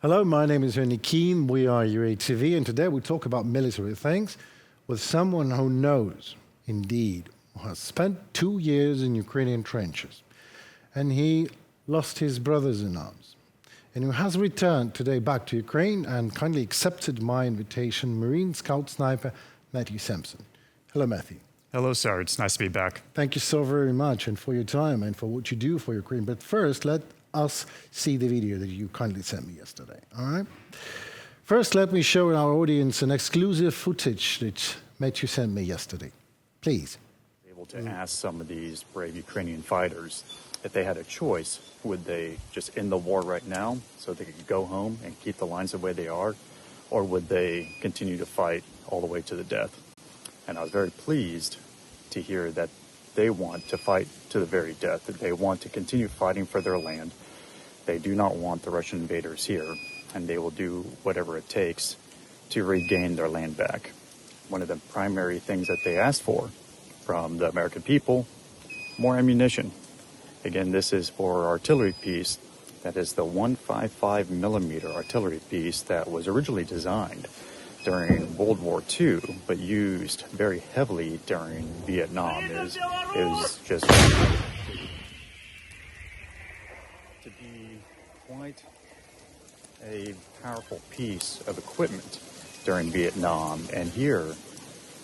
Hello, my name is Ernie Keane. We are UATV, and today we talk about military things with someone who knows, indeed, who has spent 2 years in Ukrainian trenches. And he lost his brothers in arms. And who has returned today back to Ukraine and kindly accepted my invitation, Marine Scout Sniper Matthew Sampson. Hello, Matthew. Hello, sir. It's nice to be back. Thank you so very much, and for your time and for what you do for Ukraine. But first, let us see the video that you kindly sent me yesterday, all right? First, let me show our audience an exclusive footage that Matthew sent me yesterday. Please. Able to ask some of these brave Ukrainian fighters if they had a choice, would they just end the war right now so they could go home and keep the lines the way they are, or would they continue to fight all the way to the death? And I was very pleased to hear that they want to fight to the very death, that they want to continue fighting for their land. They do not want the Russian invaders here, and they will do whatever it takes to regain their land back. One of the primary things that they asked for from the American people, more ammunition. Again, this is for artillery piece. That is the 155 millimeter artillery piece that was originally designed during World War II, but used very heavily during Vietnam. It was just to be quite a powerful piece of equipment during Vietnam. And here,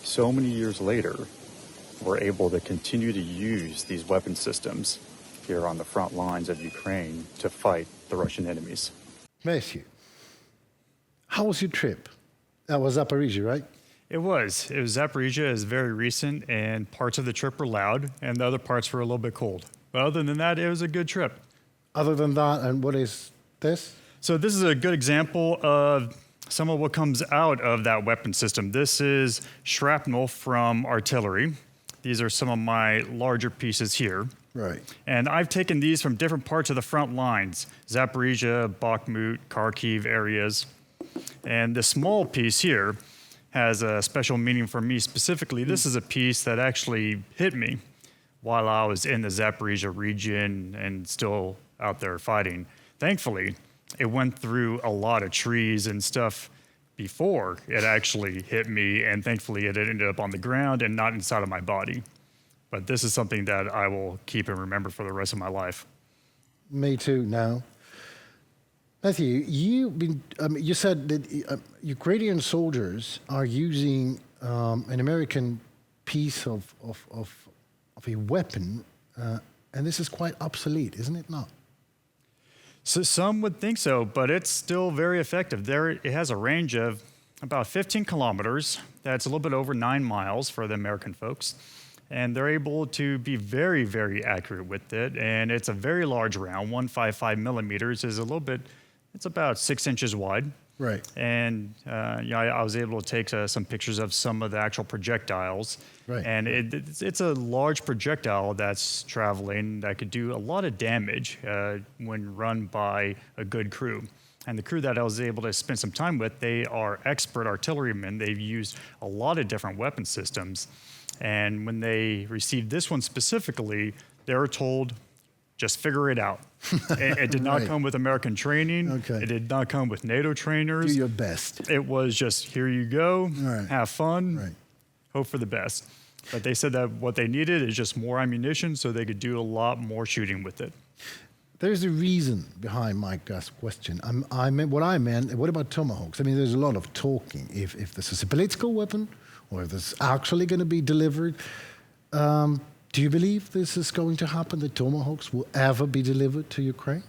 so many years later, we're able to continue to use these weapon systems here on the front lines of Ukraine to fight the Russian enemies. Matthew, how was your trip? That was Zaporizhzhia, right? It was. Zaporizhzhia is very recent, and parts of the trip were loud, and the other parts were a little bit cold. But other than that, it was a good trip. Other than that, and what is this? So this is a good example of some of what comes out of that weapon system. This is shrapnel from artillery. These are some of my larger pieces here. Right. And I've taken these from different parts of the front lines, Zaporizhzhia, Bakhmut, Kharkiv areas. And the small piece here has a special meaning for me specifically. This is a piece that actually hit me while I was in the Zaporizhzhia region and still out there fighting. Thankfully, it went through a lot of trees and stuff before it actually hit me, and thankfully it ended up on the ground and not inside of my body. But this is something that I will keep and remember for the rest of my life. Me too now. Matthew, you said that Ukrainian soldiers are using an American piece of a weapon, and this is quite obsolete, isn't it not? So some would think so, but it's still very effective. It has a range of about 15 kilometers. That's a little bit over 9 miles for the American folks. And they're able to be very, very accurate with it. And it's a very large round. 155 millimeters is it's about 6 inches wide. Right. And I was able to take some pictures of some of the actual projectiles. Right. And it's a large projectile that's traveling that could do a lot of damage when run by a good crew. And the crew that I was able to spend some time with, they are expert artillerymen. They've used a lot of different weapon systems. And when they received this one specifically, they were told, just figure it out. It did not come with American training. Okay. It did not come with NATO trainers. Do your best. It was just, here you go, Right. have fun, Right. hope for the best. But they said that what they needed is just more ammunition so they could do a lot more shooting with it. There's a reason behind my question. What about Tomahawks? I mean, there's a lot of talking. If this is a political weapon, or if this is actually going to be delivered, do you believe this is going to happen, that Tomahawks will ever be delivered to Ukraine?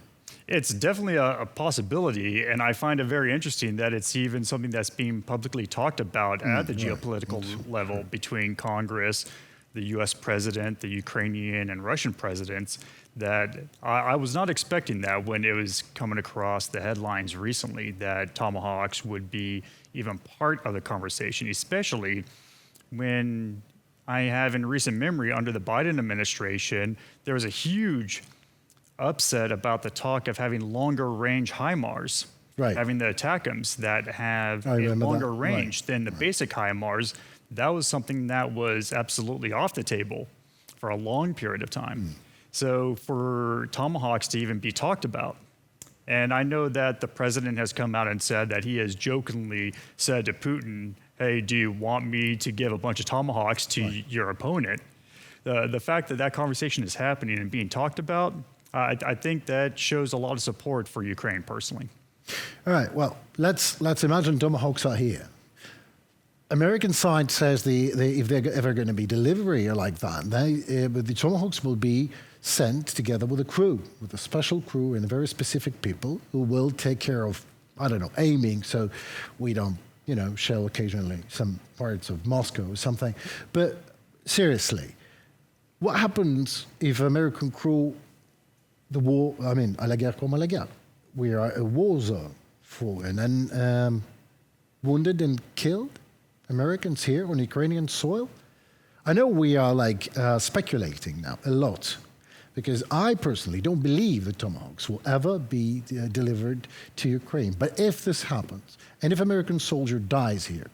It's definitely a possibility, and I find it very interesting that it's even something that's being publicly talked about at the geopolitical level between Congress, the U.S. president, the Ukrainian and Russian presidents, that I was not expecting that when it was coming across the headlines recently, that Tomahawks would be even part of the conversation, especially when I have in recent memory under the Biden administration, there was a huge upset about the talk of having longer range HIMARS, Right. having the ATACMS that have a longer range than the basic HIMARS. That was something that was absolutely off the table for a long period of time. So for Tomahawks to even be talked about And I know that the president has come out and said that he has jokingly said to Putin, hey, do you want me to give a bunch of Tomahawks to your opponent? The fact that that conversation is happening and being talked about, I think that shows a lot of support for Ukraine personally. All right, well, let's imagine Tomahawks are here. American side says if they're ever going to be delivery or like that, the Tomahawks will be sent together with a crew, with a special crew and very specific people who will take care of, I don't know, aiming so we don't, shell occasionally some parts of Moscow or something. But seriously, what happens if American crew, à la guerre comme à la guerre, we are a war zone for, and then wounded and killed Americans here on Ukrainian soil? I know we are speculating now a lot, because I personally don't believe the Tomahawks will ever be delivered to Ukraine. But if this happens, and if American soldier dies here,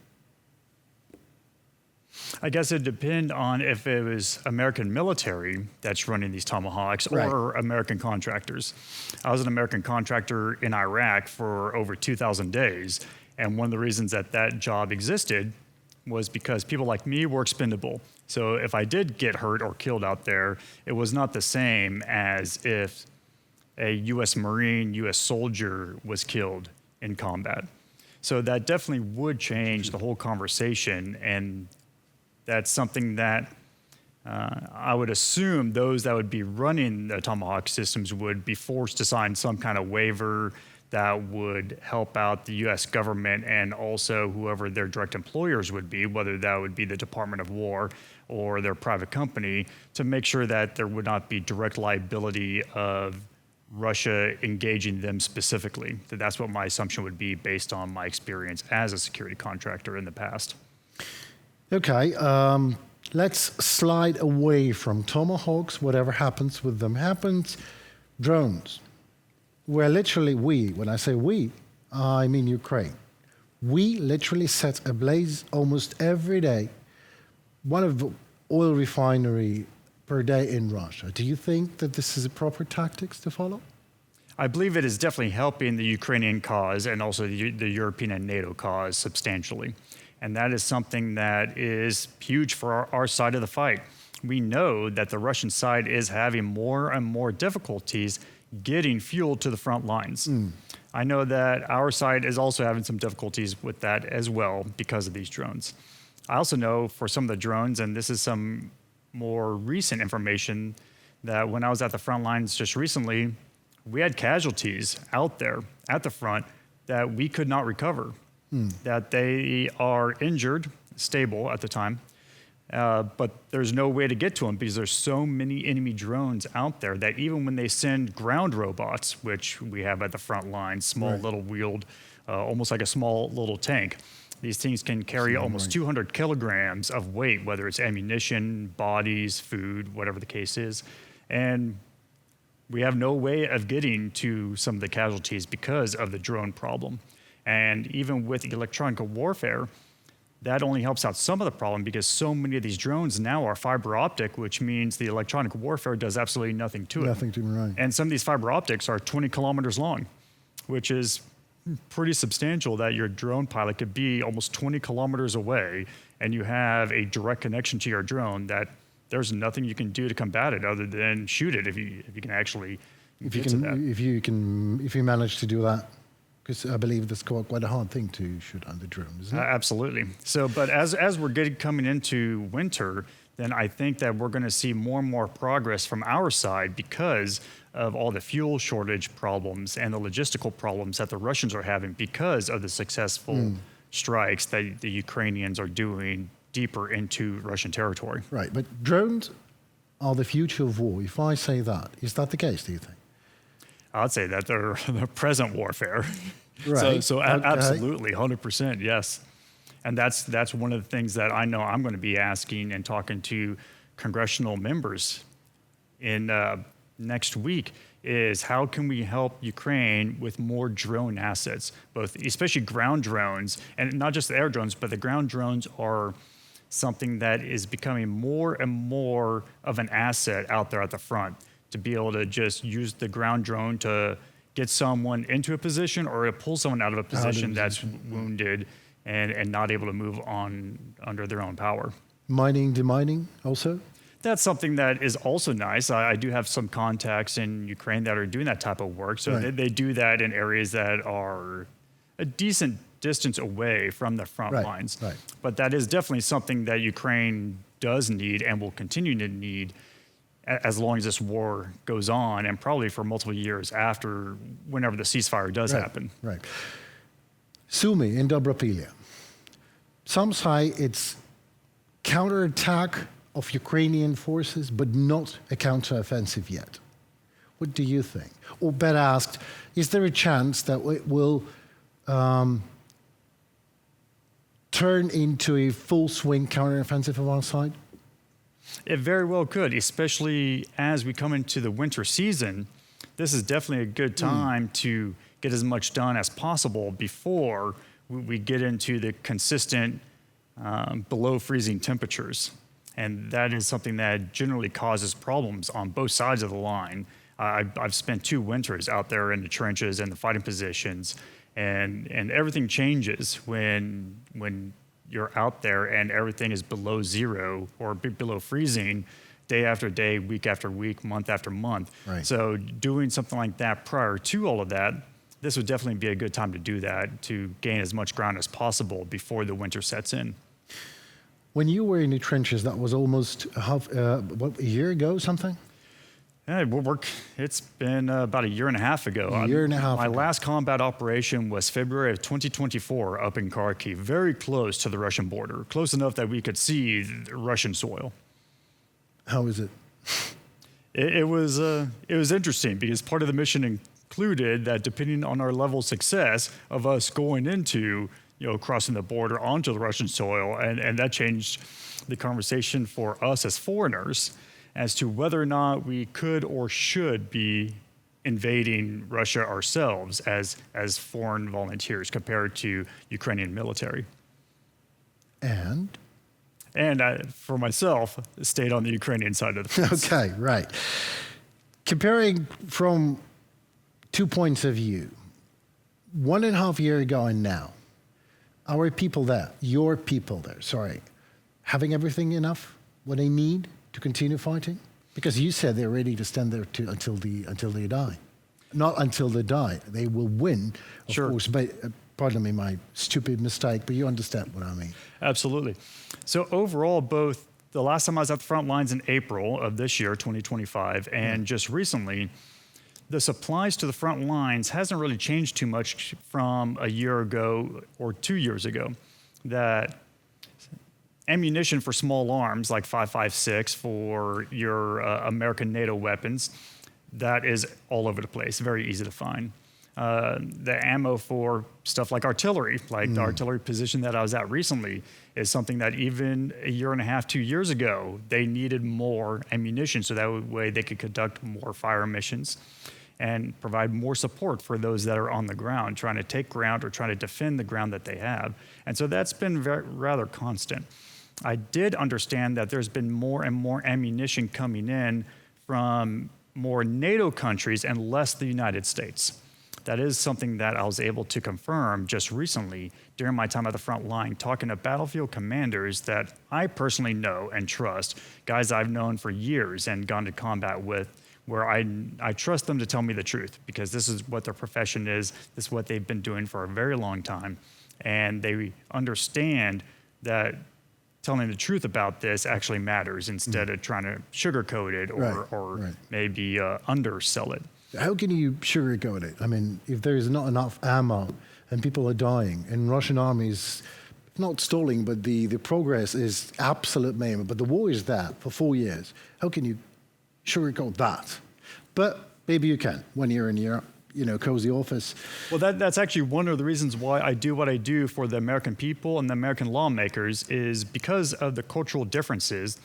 I guess it depends on if it was American military that's running these Tomahawks or American contractors. I was an American contractor in Iraq for over 2,000 days, and one of the reasons that job existed was because people like me were expendable. So if I did get hurt or killed out there, it was not the same as if a U.S. Marine, U.S. soldier was killed in combat. So that definitely would change the whole conversation, and that's something that I would assume those that would be running the Tomahawk systems would be forced to sign some kind of waiver that would help out the U.S. government and also whoever their direct employers would be, whether that would be the Department of War or their private company, to make sure that there would not be direct liability of Russia engaging them specifically. That's what my assumption would be based on my experience as a security contractor in the past. Okay, let's slide away from Tomahawks. Whatever happens with them happens. Drones. Where literally when I say we, I mean Ukraine. We literally set ablaze almost every day one of the oil refinery per day in Russia. Do you think that this is a proper tactics to follow? I believe it is definitely helping the Ukrainian cause and also the European and NATO cause substantially. And that is something that is huge for our side of the fight. We know that the Russian side is having more and more difficulties getting fuel to the front lines. I know that our side is also having some difficulties with that as well because of these drones. I also know for some of the drones, and this is some more recent information, that when I was at the front lines just recently, we had casualties out there at the front that we could not recover, that they are injured, stable at the time, but there's no way to get to them because there's so many enemy drones out there that even when they send ground robots, which we have at the front line, small little wheeled, almost like a small little tank, these things can carry almost 200 kilograms of weight, whether it's ammunition, bodies, food, whatever the case is. And we have no way of getting to some of the casualties because of the drone problem. And even with electronic warfare, that only helps out some of the problem because so many of these drones now are fiber optic, which means the electronic warfare does absolutely nothing to it. Nothing to them, right. And some of these fiber optics are 20 kilometers long, which is pretty substantial that your drone pilot could be almost 20 kilometers away and you have a direct connection to your drone that there's nothing you can do to combat it other than shoot it if you can actually get to that. If you manage to do that. Because I believe that's quite a hard thing to shoot on the drone, isn't it? Absolutely. So, but as we're coming into winter, then I think that we're going to see more and more progress from our side because of all the fuel shortage problems and the logistical problems that the Russians are having because of the successful strikes that the Ukrainians are doing deeper into Russian territory. Right, but drones are the future of war. If I say that, is that the case, do you think? I'd say that they're present warfare. Right. So absolutely, 100%, yes. And that's one of the things that I know I'm going to be asking and talking to congressional members in next week is how can we help Ukraine with more drone assets, both especially ground drones, and not just the air drones, but the ground drones are something that is becoming more and more of an asset out there at the front, to be able to just use the ground drone to get someone into a position or to pull someone out of a position that's wounded and not able to move on under their own power. Mining, demining also? That's something that is also nice. I do have some contacts in Ukraine that are doing that type of work. So they do that in areas that are a decent distance away from the front lines. Right. But that is definitely something that Ukraine does need and will continue to need as long as this war goes on, and probably for multiple years after, whenever the ceasefire does happen. Right. Sumy in Dobropilya. Some say it's counterattack of Ukrainian forces, but not a counteroffensive yet. What do you think? Or better asked, is there a chance that it will turn into a full swing counteroffensive of our side? It very well could, especially as we come into the winter season. This is definitely a good time to get as much done as possible before we get into the consistent below freezing temperatures. And that is something that generally causes problems on both sides of the line. I've spent 2 winters out there in the trenches and the fighting positions, and everything changes when you're out there and everything is below zero or below freezing day after day, week after week, month after month. Right. So doing something like that prior to all of that, this would definitely be a good time to do that, to gain as much ground as possible before the winter sets in. When you were in the trenches, that was almost a year ago, something? Yeah, it's been about a year and a half ago. A year and a half My ago. last combat operation was February of 2024 up in Kharkiv, very close to the Russian border, close enough that we could see the Russian soil. How is it? It was interesting because part of the mission included that depending on our level of success of us going into, crossing the border onto the Russian soil, and that changed the conversation for us as foreigners as to whether or not we could or should be invading Russia ourselves as foreign volunteers compared to Ukrainian military. And I, for myself, stayed on the Ukrainian side of the fence. okay, right. Comparing from 2 points of view, 1.5 years ago and now, our people there, your people there, having everything enough, what they need to continue fighting? Because you said they're ready to stand there until they die. Not until they die. They will win, of course. But, pardon me, my stupid mistake, but you understand what I mean. Absolutely. So overall, both the last time I was at the front lines in April of this year, 2025, and just recently, the supplies to the front lines hasn't really changed too much from a year ago or 2 years ago. That ammunition for small arms like 5.56 for your American NATO weapons, that is all over the place, very easy to find. The ammo for stuff like artillery, like the artillery position that I was at recently, is something that even a year and a half, 2 years ago, they needed more ammunition so that way they could conduct more fire missions and provide more support for those that are on the ground, trying to take ground or trying to defend the ground that they have. And so that's been rather constant. I did understand that there's been more and more ammunition coming in from more NATO countries and less the United States. That is something that I was able to confirm just recently during my time at the front line, talking to battlefield commanders that I personally know and trust, guys I've known for years and gone to combat with, where I trust them to tell me the truth because this is what their profession is, this is what they've been doing for a very long time, and they understand that telling the truth about this actually matters instead of trying to sugarcoat it or maybe undersell it. How can you sugarcoat it? I mean, if there is not enough ammo and people are dying and Russian armies not stalling, but the progress is absolute minimum, but the war is there for 4 years. How can you sugarcoat that? But maybe you can when you're in your cozy office. Well, that's actually one of the reasons why I do what I do for the American people and the American lawmakers is because of the cultural differences.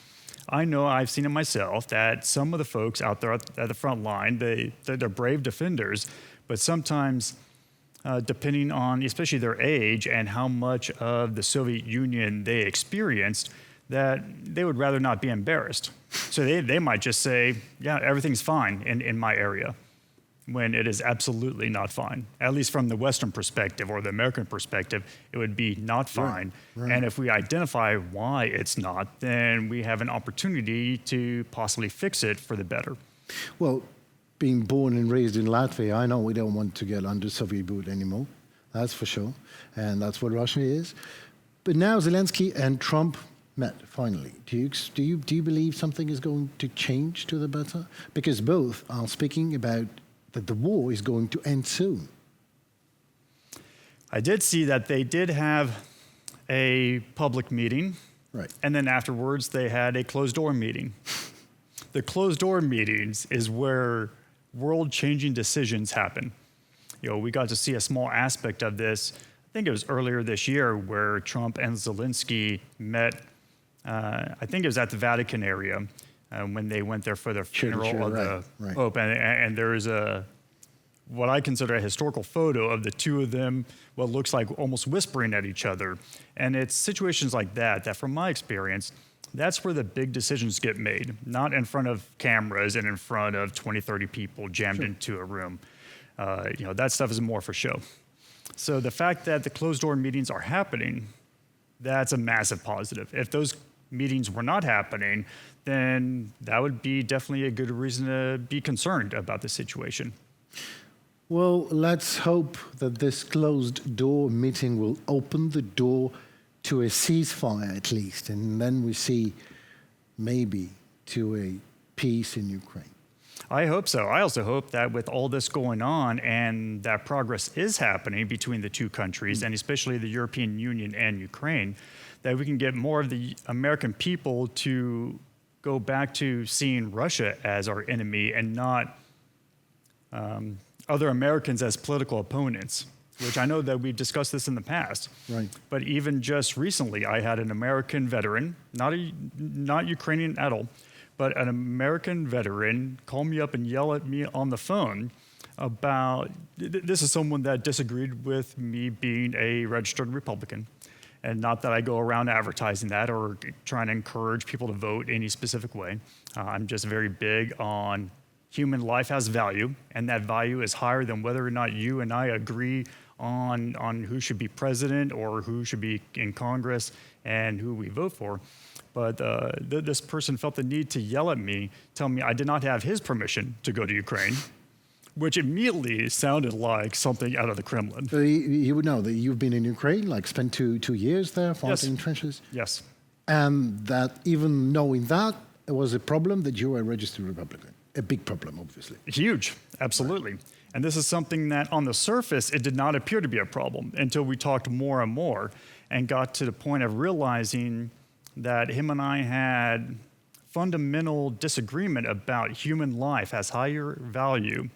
I know I've seen it myself that some of the folks out there at the front line, they're brave defenders, but sometimes depending on especially their age and how much of the Soviet Union they experienced, that they would rather not be embarrassed. So they might just say, yeah, everything's fine in my area. when it is absolutely not fine. At least from the Western perspective or the American perspective, it would be not fine. Right. And if we identify why it's not, then we have an opportunity to possibly fix it for the better. Well, being born and raised in Latvia, I know we don't want to get under Soviet boot anymore. That's for sure. And that's what Russia is. But now Zelensky and Trump met finally. Do you believe something is going to change to the better? Because both are speaking about that the war is going to end soon. I did see that they did have a public meeting, right? And then afterwards they had a closed-door meeting. The closed-door meetings is where world-changing decisions happen. We got to see a small aspect of this. I think it was earlier this year where Trump and Zelensky met. I think it was at the Vatican area when they went there for the funeral of the Pope. And there is what I consider a historical photo of the two of them, what looks like almost whispering at each other. And it's situations like that from my experience, that's where the big decisions get made, not in front of cameras and in front of 20, 30 people jammed into a room. That stuff is more for show. So the fact that the closed-door meetings are happening, that's a massive positive. If those meetings were not happening, then that would be definitely a good reason to be concerned about the situation. Well, let's hope that this closed-door meeting will open the door to a ceasefire at least, and then we see maybe to a peace in Ukraine. I hope so. I also hope that with all this going on and that progress is happening between the two countries, and especially the European Union and Ukraine, that we can get more of the American people to go back to seeing Russia as our enemy and not other Americans as political opponents, which I know that we've discussed this in the past. Right. But even just recently, I had an American veteran, not Ukrainian at all, but an American veteran call me up and yell at me on the phone about, this is someone that disagreed with me being a registered Republican. And not that I go around advertising that or trying to encourage people to vote any specific way. I'm just very big on human life has value, and that value is higher than whether or not you and I agree on who should be president or who should be in Congress and who we vote for. But this person felt the need to yell at me, tell me I did not have his permission to go to Ukraine, which immediately sounded like something out of the Kremlin. You would know that you've been in Ukraine, like spent two years there fighting in trenches? Yes. And that even knowing that, it was a problem that you were a registered Republican. A big problem, obviously. Huge, absolutely. Right. And this is something that on the surface, it did not appear to be a problem until we talked more and more and got to the point of realizing that him and I had fundamental disagreement about human life has higher value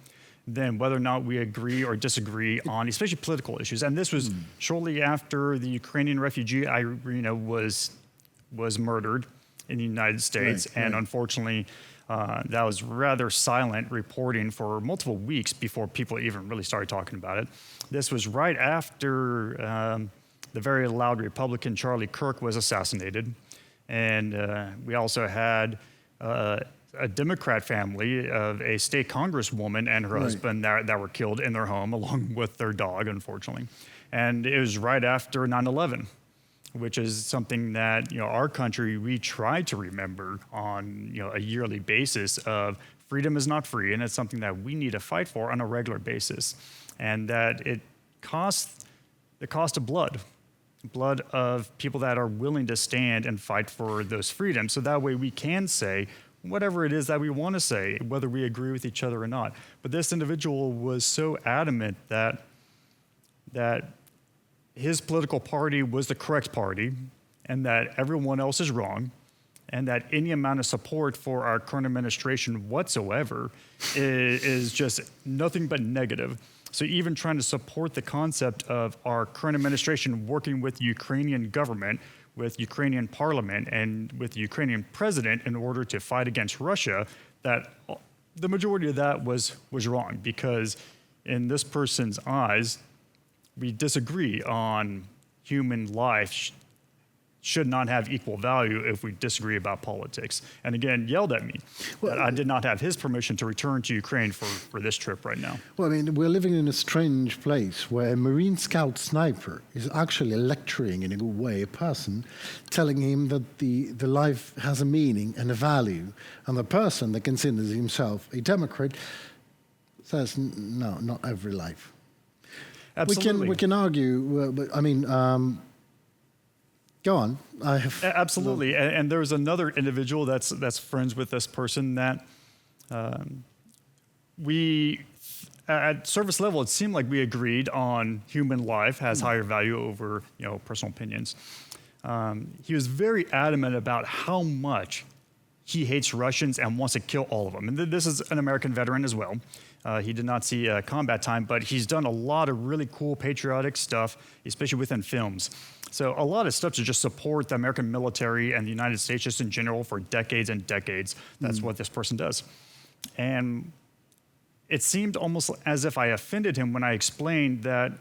than whether or not we agree or disagree on, especially political issues. And this was shortly after the Ukrainian refugee was murdered in the United States. Right, and unfortunately, that was rather silent reporting for multiple weeks before people even really started talking about it. This was right after the very loud Republican Charlie Kirk was assassinated. And we also had a Democrat family of a state congresswoman and her husband that were killed in their home along with their dog, unfortunately. And it was right after 9/11, which is something that our country, we try to remember on a yearly basis of freedom is not free, and it's something that we need to fight for on a regular basis. And that it costs the cost of blood of people that are willing to stand and fight for those freedoms. So that way we can say whatever it is that we want to say, whether we agree with each other or not. But this individual was so adamant that his political party was the correct party and that everyone else is wrong, and that any amount of support for our current administration whatsoever is just nothing but negative. So even trying to support the concept of our current administration working with the Ukrainian government, with Ukrainian parliament, and with the Ukrainian president in order to fight against Russia, that the majority of that was wrong, because in this person's eyes, we disagree on human life should not have equal value if we disagree about politics. And again, yelled at me that I did not have his permission to return to Ukraine for this trip right now. Well, I mean, we're living in a strange place where a Marine Scout sniper is actually lecturing, in a good way, a person, telling him that the life has a meaning and a value. And the person that considers himself a Democrat says, no, not every life. Absolutely. We can argue, but I mean, go on. Absolutely. And there's another individual that's friends with this person that we, at service level, it seemed like we agreed on human life has higher value over personal opinions. He was very adamant about how much he hates Russians and wants to kill all of them. And this is an American veteran as well. He did not see combat time, but he's done a lot of really cool patriotic stuff, especially within films. So a lot of stuff to just support the American military and the United States just in general for decades and decades. That's what this person does. And it seemed almost as if I offended him when I explained that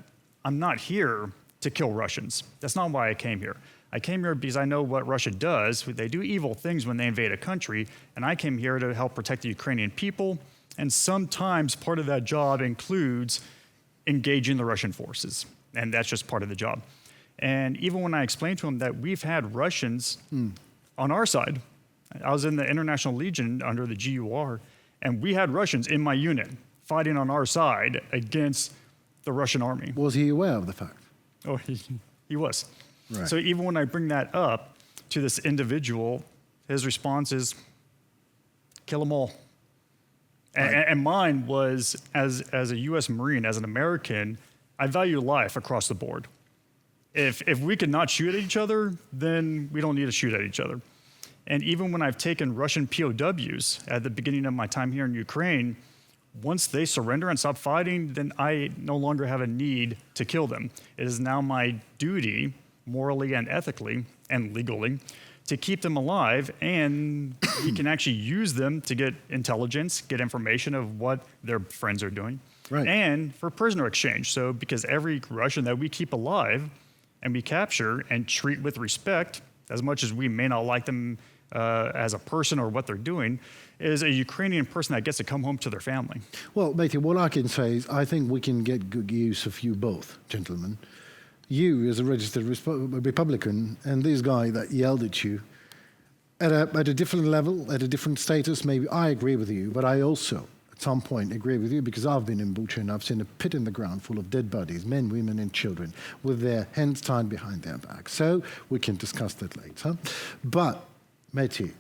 I'm not here to kill Russians. That's not why I came here. I came here because I know what Russia does. They do evil things when they invade a country, and I came here to help protect the Ukrainian people. And sometimes part of that job includes engaging the Russian forces, and that's just part of the job. And even when I explained to him that we've had Russians on our side, I was in the International Legion under the GUR, and we had Russians in my unit fighting on our side against the Russian army. Was he aware of the fact? Oh, he was. Right. So even when I bring that up to this individual, his response is, kill them all. Right. And mine was, as a U.S. Marine, as an American, I value life across the board. If we could not shoot at each other, then we don't need to shoot at each other. And even when I've taken Russian POWs at the beginning of my time here in Ukraine, once they surrender and stop fighting, then I no longer have a need to kill them. It is now my duty, morally and ethically and legally, to keep them alive, and we can actually use them to get intelligence, get information of what their friends are doing, right, and for prisoner exchange. So because every Russian that we keep alive and we capture and treat with respect, as much as we may not like them as a person or what they're doing, is a Ukrainian person that gets to come home to their family. Well, Matthew, what I can say is I think we can get good use of you both, gentlemen. You as a registered Republican, and this guy that yelled at you, at a different level, at a different status, maybe I agree with you, but I also, at some point, agree with you because I've been in Bucha and I've seen a pit in the ground full of dead bodies, men, women, and children, with their hands tied behind their back. So we can discuss that later. But, Matthew,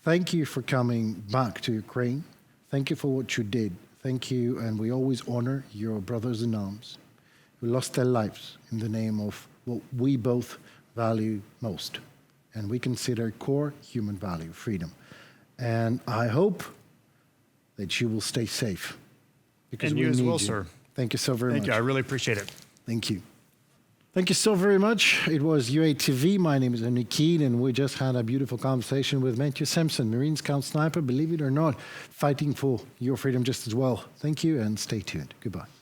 thank you for coming back to Ukraine. Thank you for what you did. Thank you, and we always honor your brothers in arms who lost their lives in the name of what we both value most, and we consider core human value, freedom. And I hope that you will stay safe. Because and we you as need well, you. sir. Thank you so very much. Thank you. I really appreciate it. Thank you. Thank you so very much. It was UATV. My name is Henry Keane, and we just had a beautiful conversation with Matthew Sampson, Marine Scout sniper, believe it or not, fighting for your freedom just as well. Thank you, and stay tuned. Goodbye.